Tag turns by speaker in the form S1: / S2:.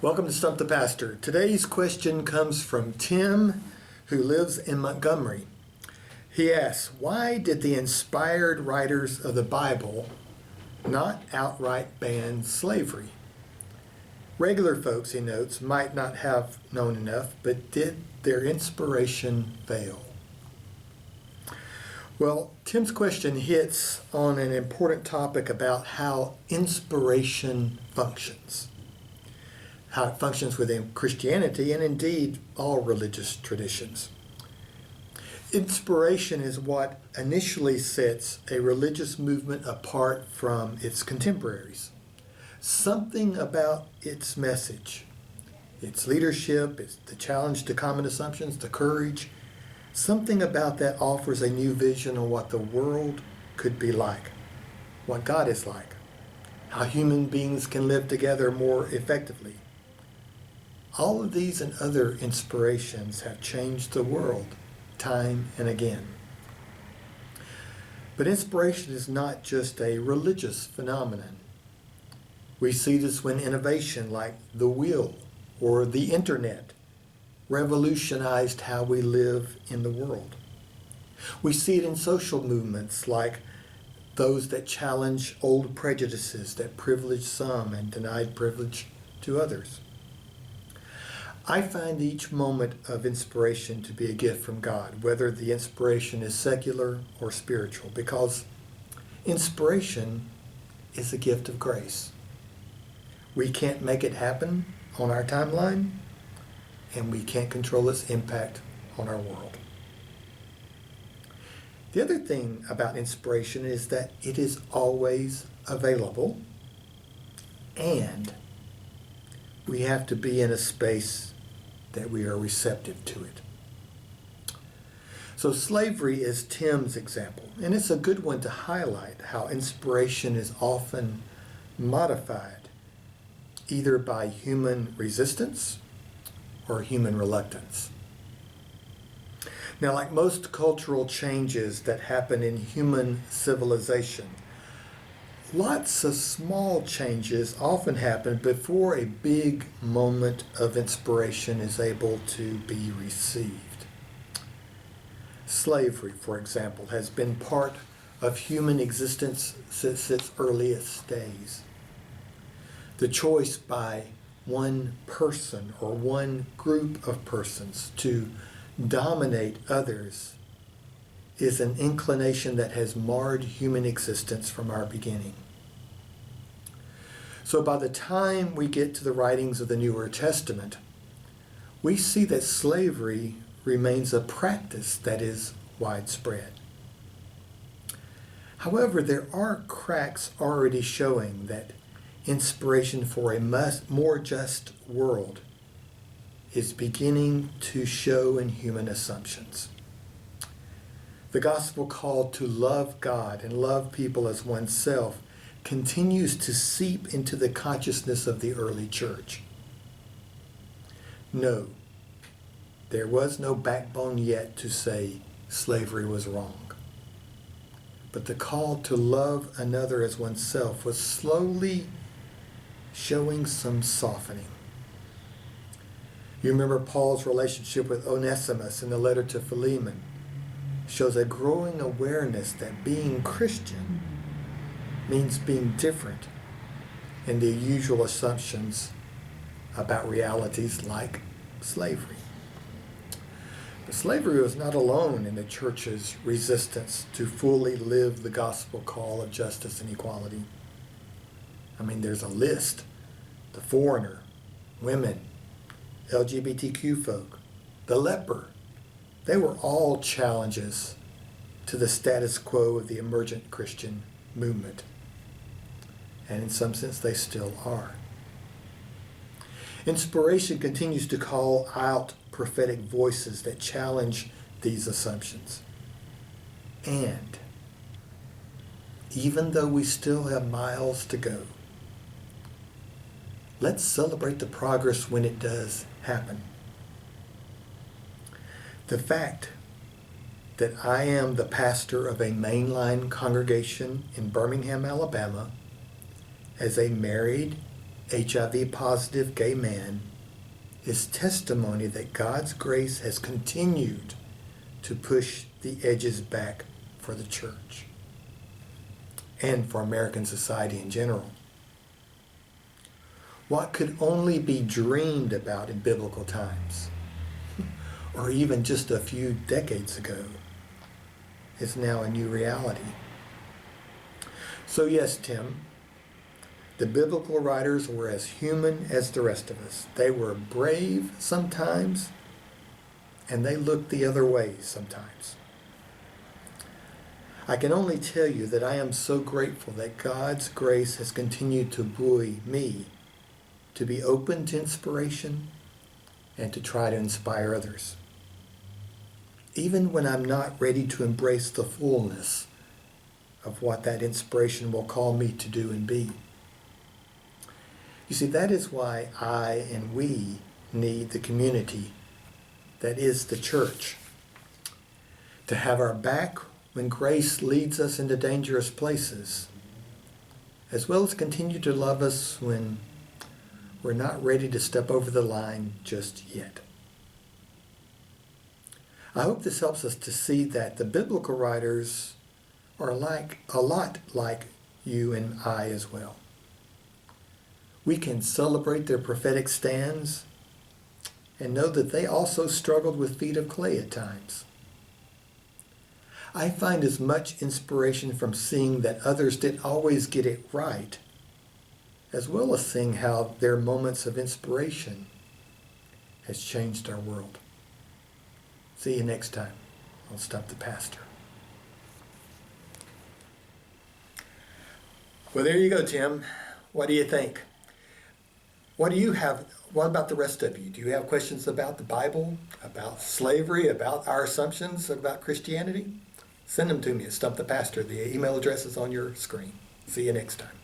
S1: Welcome to Stump the Pastor. Today's question comes from Tim, who lives in Montgomery. He asks, why did the inspired writers of the Bible not outright ban slavery? Regular folks, he notes, might not have known enough, but did their inspiration fail? Well, Tim's question hits on an important topic about how inspiration functions. How it functions within Christianity and indeed all religious traditions. Inspiration is what initially sets a religious movement apart from its contemporaries. Something about its message, its leadership, the challenge to common assumptions, the courage, something about that offers a new vision on what the world could be like, what God is like, how human beings can live together more effectively. All of these and other inspirations have changed the world time and again. But inspiration is not just a religious phenomenon. We see this when innovation like the wheel or the internet revolutionized how we live in the world. We see it in social movements like those that challenge old prejudices that privilege some and denied privilege to others. I find each moment of inspiration to be a gift from God, whether the inspiration is secular or spiritual, because inspiration is a gift of grace. We can't make it happen on our timeline, and we can't control its impact on our world. The other thing about inspiration is that it is always available, and we have to be in a space that we are receptive to it. So slavery is Tim's example, and it's a good one to highlight how inspiration is often modified either by human resistance or human reluctance. Now, like most cultural changes that happen in human civilization, lots of small changes often happen before a big moment of inspiration is able to be received. Slavery, for example, has been part of human existence since its earliest days. The choice by one person or one group of persons to dominate others is an inclination that has marred human existence from our beginning. So by the time we get to the writings of the Newer Testament, we see that slavery remains a practice that is widespread. However, there are cracks already showing that inspiration for a more just world is beginning to show in human assumptions. The gospel call to love God and love people as oneself continues to seep into the consciousness of the early church. No, there was no backbone yet to say slavery was wrong. But the call to love another as oneself was slowly showing some softening. You remember Paul's relationship with Onesimus in the letter to Philemon shows a growing awareness that being Christian means being different in the usual assumptions about realities like slavery. But slavery was not alone in the church's resistance to fully live the gospel call of justice and equality. I mean, there's a list: the foreigner, women, LGBTQ folk, the leper. They were all challenges to the status quo of the emergent Christian movement. And in some sense, they still are. Inspiration continues to call out prophetic voices that challenge these assumptions. And even though we still have miles to go, let's celebrate the progress when it does happen. The fact that I am the pastor of a mainline congregation in Birmingham, Alabama, as a married HIV positive gay man is testimony that God's grace has continued to push the edges back for the church and for American society in general. What could only be dreamed about in biblical times, or even just a few decades ago, is now a new reality. So yes, Tim, the biblical writers were as human as the rest of us. They were brave sometimes, and they looked the other way sometimes. I can only tell you that I am so grateful that God's grace has continued to buoy me to be open to inspiration and to try to inspire others, even when I'm not ready to embrace the fullness of what that inspiration will call me to do and be. You see, that is why I and we need the community that is the church, to have our back when grace leads us into dangerous places, as well as continue to love us when we're not ready to step over the line just yet. I hope this helps us to see that the biblical writers are a lot like you and I as well. We can celebrate their prophetic stands and know that they also struggled with feet of clay at times. I find as much inspiration from seeing that others didn't always get it right, as well as seeing how their moments of inspiration has changed our world. See you next time on Stump the Pastor. Well, there you go, Tim. What do you think? What about the rest of you? Do you have questions about the Bible, about slavery, about our assumptions about Christianity? Send them to me at Stump the Pastor. The email address is on your screen. See you next time.